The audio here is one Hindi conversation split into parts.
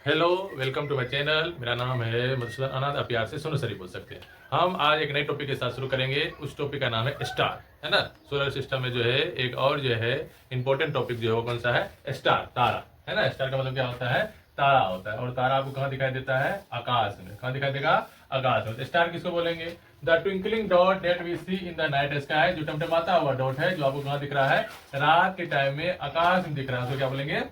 Hello, welcome to my channel. मेरा नाम है मधुसूदन अनाथ, आप प्यार से सोनू सर बोल सकते हैं। हम आज एक नए टॉपिक के साथ शुरू करेंगे। उस टॉपिक का नाम है स्टार, है ना। सोलर सिस्टम में जो है एक और जो है इंपॉर्टेंट टॉपिक जो है वो कौन सा है? स्टार, तारा, है ना। स्टार का मतलब क्या होता है? तारा होता है। और तारा आपको कहाँ दिखाई देता है? आकाश में। कहाँ दिखाई देगा? आकाश में। तो स्टार किसको बोलेंगे? The twinkling dot that we see in the night sky, जो टमटमाता हुआ डॉट है, जो आपको कहाँ दिख रहा है? रात के टाइम में आकाश में दिख रहा है, उसको क्या बोलेंगे?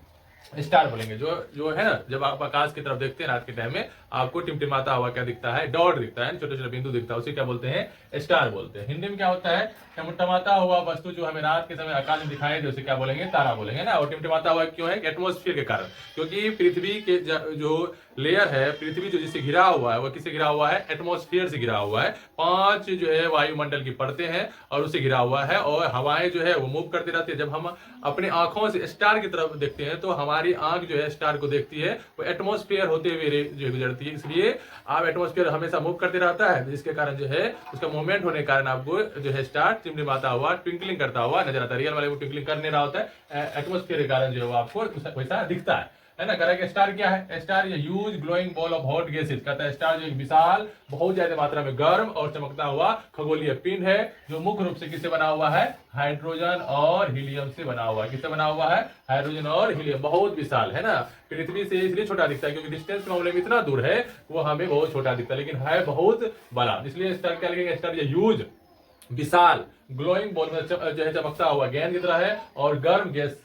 स्टार बोलेंगे। जो जो है ना, जब आप आकाश की तरफ देखते हैं रात के टाइम में, आपको टिमटिमाता हुआ क्या दिखता है? डॉट दिखता है, छोटे छोटे बिंदु दिखता है, उसे क्या बोलते हैं? स्टार बोलते हैं। हिंदी में क्या होता है? टिमटिमाता हुआ वस्तु जो हमें रात के समय आकाश में दिखाई दे, उसे क्या बोलेंगे? तारा बोलेंगे ना। और टिमटिमाता हुआ क्यों है? एटमोस्फियर के कारण। क्योंकि पृथ्वी के जो लेयर है, पृथ्वी जो जिससे घिरा हुआ है, वो किससे घिरा हुआ है? एटमोस्फियर से घिरा हुआ है। 5 जो है वायुमंडल की परतें हैं और उससे घिरा हुआ है, और हवाएं जो है वो मूव करती रहती है। जब हम अपनी आंखों से स्टार की तरफ देखते हैं तो हमारी आंख जो है स्टार को देखती है, वो एटमॉस्फेयर होते हुए जो गुजरती है। इसलिए आप एटमॉस्फेयर हमेशा मूव करते रहता है, जिसके कारण जो है उसका मूवमेंट होने के कारण आपको जो है स्टार टिमटिमाता हुआ, ट्विंकलिंग करता हुआ नजर आता है। रियल वाले वो ट्विंकलिंग कर नहीं रहा होता है, एटमॉस्फेयर के कारण जो है वो आपको वैसा दिखता है ना। कह स्टार क्या है? स्टार ये huge glowing ball of hot gases. कहता है स्टार जो एक विशाल, बहुत ज्यादा मात्रा में गर्म और चमकता हुआ खगोलीय पिंड है, जो मुख्य रूप से किससे बना हुआ है? हाइड्रोजन और हीलियम से बना हुआ है। किससे बना हुआ है? हाइड्रोजन और हीलियम। बहुत विशाल है ना। पृथ्वी से इसलिए छोटा दिखता है क्योंकि डिस्टेंस के मामले में इतना दूर है, वो हमें बहुत छोटा दिखता है, लेकिन है बहुत बड़ा। इसलिए स्टार क्या लिखेंगे? स्टार ये ह्यूज, विशाल, ग्लोइंग बॉल में जो है चमकता हुआ गेंद की तरह है, और गर्म गैस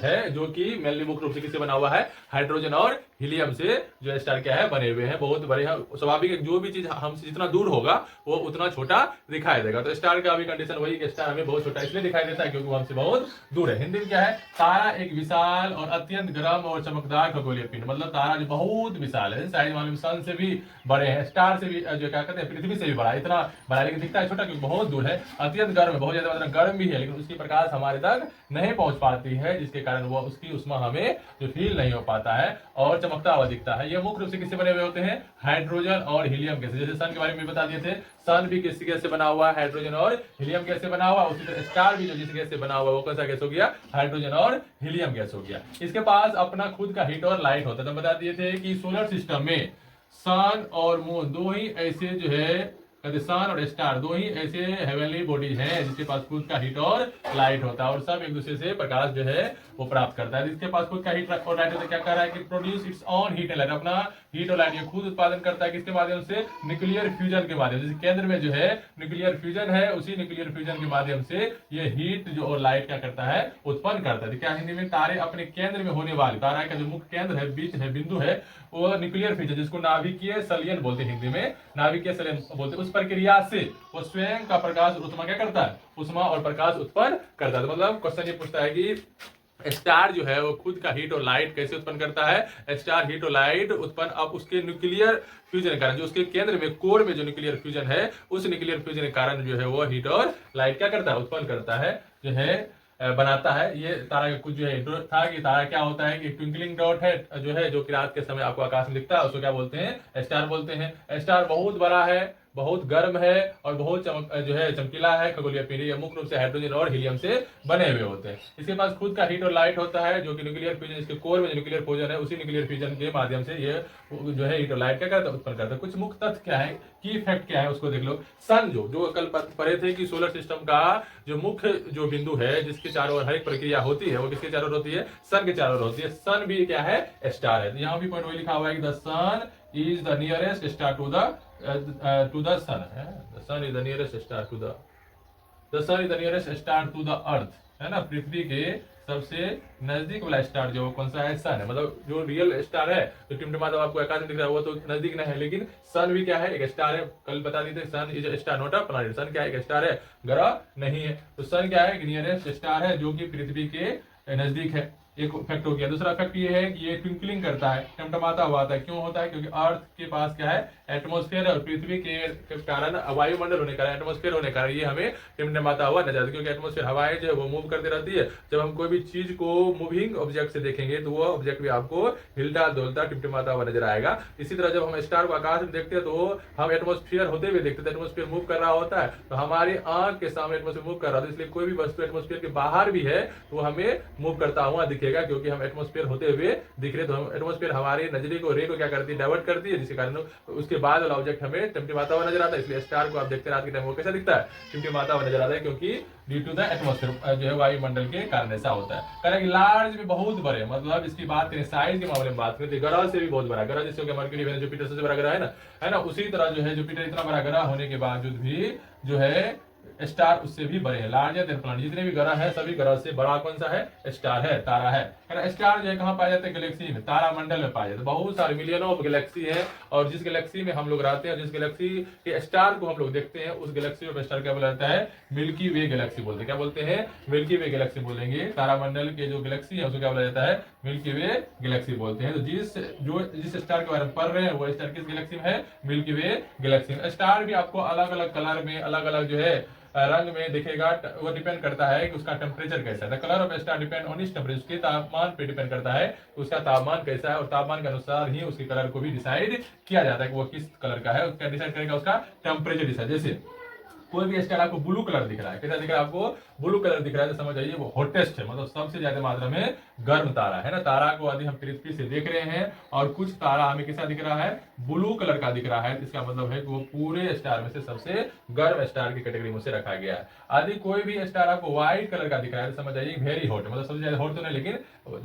है, जो कि मेनली मुख्य रूप से किससे बना हुआ है? हाइड्रोजन और हीलियम से जो है स्टार क्या है? बने हुए हैं। बहुत बड़े हैं। स्वाभाविक है, जो भी चीज हमसे जितना दूर होगा वो उतना छोटा दिखाई देगा। तो स्टार का भी कंडीशन वही कि स्टार हमें बहुत छोटा इसलिए दिखाई देता है क्योंकि वो हमसे बहुत दूर है। हिंदी में क्या है? तारा एक विशाल और अत्यंत गर्म और चमकदार खगोलीय पिंड। मतलब तारा जो बहुत विशाल है, साइज मालूम सन से भी बड़े हैं, स्टार से भी जो क्या कहते हैं पृथ्वी से भी बड़ा, इतना बड़ा, लेकिन दिखता है छोटा क्योंकि बहुत दूर है। अत्यंत गर्म है, बहुत ज्यादा मतलब गर्म भी है, लेकिन उसकी प्रकाश हमारे तक नहीं पहुंच पाती है, जिसके कारण वो उसकी उष्मा हमें जो फील नहीं हो पाता है और चमकता हुआ दिखता है। ये मुख्य रूप से किससे बने हुए होते हैं? हाइड्रोजन और हीलियम गैस। जैसे सन के बारे में बता दिए थे, सन भी किस गैस से बना हुआ है? हाइड्रोजन और हीलियम गैस से बना हुआ। उसी तरह स्टार भी जो जिस गैस से बना हुआ है वो कौन सा गैस हो गया? हाइड्रोजन और हीलियम गैस हो गया। इसके पास अपना खुद का हीट और लाइट होता है। तो बता दिए थे कि सोलर सिस्टम में सन और मून दो ही ऐसे जो है, सन और स्टार दो ही ऐसे हेवनली बॉडीज हैं जिसके पास खुद का हीट और लाइट होता है, और सब एक दूसरे से प्रकाश जो है वो प्राप्त करता है। जिसके पास खुद का हीट और लाइट होता है, क्या कर रहा है कि produce it's on heat and light. अपना हीट और लाइट ये खुद उत्पादन करता है। किसके माध्यम से? न्यूक्लियर फ्यूजन के माध्यम से। केंद्र में जो है न्यूक्लियर फ्यूजन है, उसी न्यूक्लियर फ्यूजन के माध्यम से ये हीट जो और लाइट क्या करता है? उत्पन्न करता है। क्या हिंदी में? तारे अपने केंद्र में होने वाले, तारा का जो मुख्य केंद्र है, बीच है, बिंदु है, वो न्यूक्लियर फ्यूजन, जिसको नाभिकीय संलयन बोलते हैं, हिंदी में नाभिकीय संलयन बोलते हैं, उस प्रक्रिया से वो स्वयं का प्रकाश उष्मा क्या करता है? उष्मा और प्रकाश उत्पन्न करता है। तो मतलब क्वेश्चन ये पूछता है कि स्टार जो है वो खुद का हीट और लाइट कैसे उत्पन्न करता है? स्टार हीट और लाइट उत्पन्न अब उसके न्यूक्लियर फ्यूजन के कारण, जो उसके केंद्र में कोर में जो न्यूक्लियर फ्यूजन है, उस न्यूक्लियर फ्यूजन के कारण जो है वो हीट और लाइट क्या करता है? उत्पन्न करता है, जो है बनाता है। ये तारा का कुछ जो है इंट्रो था कि तारा क्या होता है कि ट्विंकलिंग डॉट है, जो है जो कि रात के समय आपको आकाश में दिखता है, उसको क्या बोलते हैं? स्टार बोलते हैं। स्टार बहुत बड़ा है, बहुत गर्म है और बहुत जो है चमकीला है खगोलीय पिंड। ये मुख्य रूप से हाइड्रोजन और हीलियम से बने हुए होते हैं। इसके पास खुद का हीट और लाइट होता है, जो कि न्यूक्लियर फ्यूजन, इसके कोर में जो न्यूक्लियर फ्यूजन है, उसी न्यूक्लियर फ्यूजन के माध्यम से ये जो है हीट और लाइट क्या करता है? उत्पन्न करता है। कुछ मुख्य तथ्य क्या है, की फैक्ट क्या है, उसको देख लो। सन जो कल पढ़े थे कि सोलर सिस्टम का जो मुख्य जो बिंदु है, जिसके चारों ओर हर एक प्रक्रिया होती है, वो किसके चारों ओर होती है? सन के चारों ओर होती है। सन भी क्या है? स्टार है। तो यहाँ भी पॉइंट वही लिखा हुआ है कि the sun is the nearest star to the sun है। The sun is the nearest star to the sun is the nearest star to the earth, है ना। पृथ्वी के सबसे नजदीक वाला स्टार जो कौन सा है? सन है। मतलब जो रियल स्टार है, जो टिमटिमाता आपको आकाश में दिख रहा है, वो तो नजदीक नहीं है, लेकिन सन भी क्या है? एक स्टार है। कल बता दी थी sun is star not a planet. Sun क्या है? एक स्टार है, ग्रह नहीं है। तो सन क्या है? नियरेस्ट स्टार है, जो कि पृथ्वी के नजदीक है। एक फैक्ट हो गया। दूसरा फैक्ट ये है कि ये ट्विंकलिंग करता है, टमटमाता हुआ था। क्यों होता है? क्योंकि अर्थ के पास क्या है? एटमॉस्फेयर है, और पृथ्वी के कारण वायुमंडल होने के कारण, एटमॉस्फेयर होने के कारण ये हमें टिमटिमाता हुआ नजर आता है। क्योंकि एटमॉस्फेयर हवाएं जो है वो मूव करती रहती है। जब हम कोई भी चीज को मूविंग ऑब्जेक्ट से देखेंगे तो वो ऑब्जेक्ट भी आपको हिलता डोलता टिमटिमाता हुआ नजर आएगा। इसी तरह जब हम स्टार को आकाश में देखते हैं तो हम एटमॉस्फेयर होते हुए देखते हैं, एटमॉस्फेयर मूव कर रहा होता है, तो हमारी आंख के सामने एटमॉस्फेयर मूव कर रहा है। इसलिए कोई भी वस्तु एटमॉस्फेयर के बाहर भी है तो हमें मूव करता हुआ दिखेगा। दिखेगा, क्योंकि हम एटमॉस्फेयर होते हुए दिख रहे, तो हम एटमॉस्फेयर हमारे नजरे को, रे को क्या करती है, डाइवर्ट करती है, जिसके कारण उसके बाद वाला ऑब्जेक्ट हमें टिमटिमाता हुआ नजर आता है। इसलिए स्टार को आप देखते हैं रात के टाइम वो कैसा दिखता है, टिमटिमाता हुआ नजर आता है, क्योंकि ड्यू टू द एटमॉस्फेयर जो है वायुमंडल के कारण ऐसा होता है। करें लार्ज में बहुत बड़े, मतलब इसकी बात करें साइज के मामले में बात करें तो ग्रह से भी बहुत बड़ा, ग्रह जैसे हो गया मरकरी, वेनस, जुपिटर सबसे बड़ा ग्रह है ना, उसी तरह जो है जुपिटर इतना बड़ा ग्रह होने के बावजूद भी जो है स्टार उससे भी बड़े हैं, लार्जर देन प्लैनेट। जितने भी ग्रह हैं सभी ग्रह से बड़ा कौन सा है, स्टार है, तारा है ना। स्टार जो है कहाँ पाए जाते हैं, गैलेक्सी में, तारा मंडल में पाए जाते हैं। बहुत सारे मिलियनों ऑफ गैलेक्सी है, और जिस गैलेक्सी में हम लोग रहते हैं, जिस गैलेक्सी के स्टार को हम लोग देखते हैं, उस गैलेक्सी ऑफ स्टार क्या बोला जाता है, मिल्की वे गैलेक्सी बोलते हैं। क्या बोलते हैं, मिल्की वे गैलेक्सी बोलेंगे। तारामंडल के जो गैलेक्सी है उसको क्या बोला जाता है, मिल्की वे गैलेक्सी बोलते हैं। तो जिस स्टार के बारे में पढ़ रहे हैं वो स्टार किस गैलेक्सी में है, मिल्की वे गैलेक्सी में। स्टार भी आपको अलग अलग कलर में, अलग अलग जो है रंग में दिखेगा, वो डिपेंड करता है कि उसका टेम्परेचर कैसा है। Colour of star depend on इस टेम्परेचर, उसके तापमान पे डिपेंड करता है उसका तापमान कैसा है, और तापमान के अनुसार ही उसके कलर को भी डिसाइड किया जाता है कि वो किस कलर का है, उसका डिसाइड करेगा उसका टेम्परेचर डिसाइड। जैसे कोई भी स्टार आपको ब्लू कलर दिख रहा है, कैसा दिख रहा है आपको, ब्लू कलर दिख रहा है, तो समझ जाइए वो हॉटेस्ट है, मतलब सबसे ज्यादा मात्रा में गर्म तारा है ना। तारा को यदि हम पृथ्वी से देख रहे हैं और कुछ तारा हमें कैसा दिख रहा है, ब्लू कलर का दिख रहा है, इसका मतलब है कि वो पूरे स्टार में से सबसे गर्म स्टार की कैटेगरी में से रखा गया है। यदि कोई भी स्टार आपको व्हाइट कलर का दिख रहा है तो समझ जाइए वेरी हॉट, मतलब सबसे ज्यादा हॉट तो नहीं लेकिन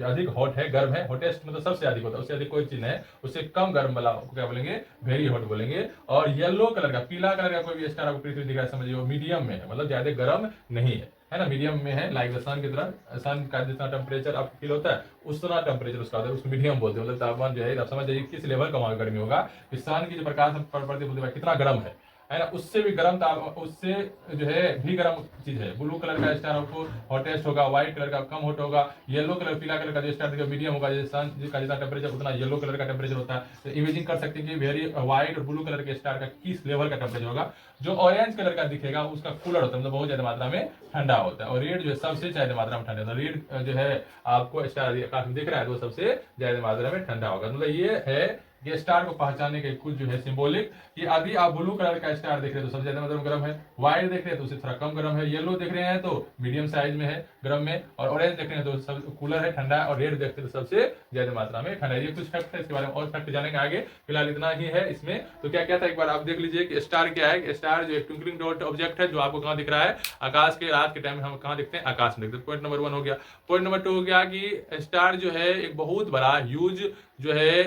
अधिक हॉट है, गर्म है, हॉटेस्ट मतलब सबसे अधिक होता है, उससे अधिक कोई चीज नहीं है, उससे कम गर्म वाला क्या बोलेंगे, वेरी हॉट बोलेंगे। और येलो कलर का, पीला कलर का कोई भी स्टार आपको पृथ्वी दिख रहा है, समझिए वो मीडियम में है, मतलब ज्यादा गर्म नहीं है ना, मीडियम में है, लाइक द सन की तरह। सन का जितना टेम्परेचर आपको फील होता है उतना टेम्परेचर उसका होता है, उसको मीडियम बोलते हैं। मतलब तापमान जो है आप समझ जाइए किस लेवल का वहां गर्मी होगा, इस सन की जो प्रकाश हम पड़ते बोलते हैं कितना गर्म है ना, उससे भी गर्म उससे जो है भी गर्म चीज है। ब्लू कलर का स्टार आपको हॉटेस्ट होगा, व्हाइट कलर का कम हॉट होगा, येलो कलर, पीला कलर का जो स्टार देखिए मीडियम होगा, जैसे सन जिसका जितना टेम्परेचर उतना येलो कलर का टेम्परेचर होता है। तो इमेजिन कर सकते हैं कि वेरी व्हाइट और ब्लू कलर के स्टार का किस लेवल का टेम्परेचर होगा। जो ऑरेंज कलर का दिखेगा उसका कूलर होता है, मतलब बहुत ज्यादा मात्रा में ठंडा होता है। और रेड जो है सबसे ज्यादा मात्रा में ठंडा होता है। रेड जो है आपको स्टार आकाश में दिख रहा है तो सबसे ज्यादा मात्रा में ठंडा होगा। मतलब ये है ये स्टार को पहचानने के कुछ जो है सिंबॉलिक, कि यदि आप ब्लू कलर का स्टार देख रहे हैं तो सबसे ज्यादा मात्रा में गर्म है, व्हाइट देख रहे हैं तो उससे थोड़ा कम गर्म है, येलो देख रहे हैं तो मीडियम साइज में है गर्म में, और ऑरेंज देख रहे हैं तो सब कूलर है ठंडा है, और रेड देखते हैं तो सबसे ज्यादा मात्रा में ठंडा है। ये कुछ फैक्ट है, इसके बारे में और फैक्ट जानेंगे आगे, फिलहाल इतना ही है इसमें। तो क्या क्या था एक बार आप देख लीजिए कि स्टार क्या है। स्टार जो एक ट्विंकलिंग डॉट ऑब्जेक्ट है जो आपको कहाँ दिख रहा है, आकाश के, रात के टाइम में हम कहाँ दिखते हैं, आकाश में दिखते हैं। पॉइंट नंबर 1 हो गया। पॉइंट नंबर 2 हो गया कि स्टार जो है एक बहुत बड़ा ह्यूज जो है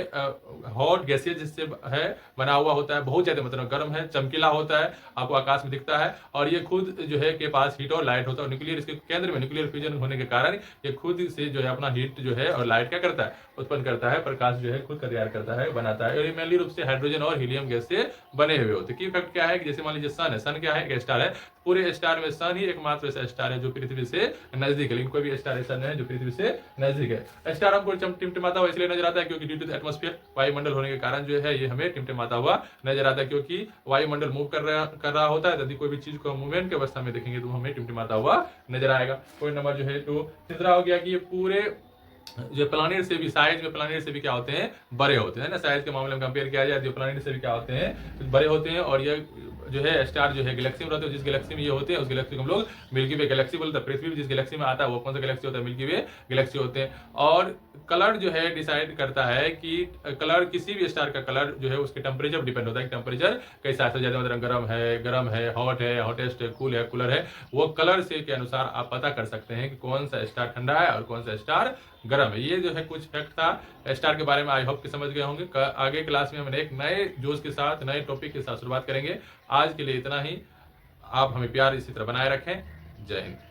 हॉट गैसेज जिससे है बना हुआ होता है, बहुत ज्यादा मतलब गर्म है, चमकीला होता है, आपको आकाश में दिखता है, और ये खुद जो है के पास हीट और लाइट होता है। न्यूक्लियर इसके केंद्र में न्यूक्लियर फ्यूजन होने के कारण ये खुद से जो है अपना हीट जो है और लाइट क्या करता है, उत्पन्न करता है, प्रकाश जो है खुद का तैयार करता है, बनाता है। और ये मेनली रूप से हाइड्रोजन और हीलियम गैस से बने हुए होते हैं। की इफेक्ट क्या है कि जैसे मान लीजिए सन है, सन क्या है, एक स्टार है, पूरे स्टार में सन ही एकमात्र ऐसा स्टार है जो पृथ्वी से नजदीक है, लेकिन कोई भी स्टार ऐसा नहीं है जो पृथ्वी से नजदीक है। स्टार हमको टिमटिमाता हुआ इसलिए नजर आता है क्योंकि ड्यू टू द एटमॉस्फेयर, वायुमंडल होने के कारण जो है ये हमें टिमटिमाता हुआ नजर आता है, क्योंकि वायुमंडल मूव कर रहा होता है। यदि कोई भी चीज को मूवमेंट की अवस्था में देखेंगे तो हमें टिमटिमाता हुआ नजर आएगा। पॉइंट नंबर जो है तो तीसरा हो गया कि ये पूरे जो प्लानेट से भी साइज में प्लानेट से भी क्या होते हैं, बड़े होते हैं ना। साइज के मामले में कंपेयर किया जाए तो प्लानेट से भी क्या होते हैं, बड़े होते हैं। और ये जो है स्टार जो है गैलेक्सी में रहते हैं, जिस गैलेक्सी में ये होते हैं उस गैलेक्सी को हम लोग मिल्की वे गैलेक्सी बोलते हैं। पृथ्वी भी जिस गैलेक्सी में आता है वो कौन सा गैलेक्सी होता है, मिल्की वे गैलेक्सी होते हैं। और कलर जो है डिसाइड करता है कि कलर किसी भी स्टार का कलर जो है उसके टेम्परेचर डिपेंड होता है, टेम्परेचर कैसा है, ज्यादा मतलब गर्म है, हॉट है, हॉटेस्ट है, कूल है, कूलर है। वो कलर से के अनुसार आप पता कर सकते हैं कि कौन सा स्टार ठंडा है और कौन सा स्टार गर्म है। ये जो है कुछ फैक्ट था स्टार के बारे में, आई होप कि समझ गए होंगे। आगे क्लास में हम एक नए जोश के साथ, नए टॉपिक के साथ शुरुआत करेंगे। आज के लिए इतना ही। आप हमें प्यार इसी तरह बनाए रखें। जय हिंद।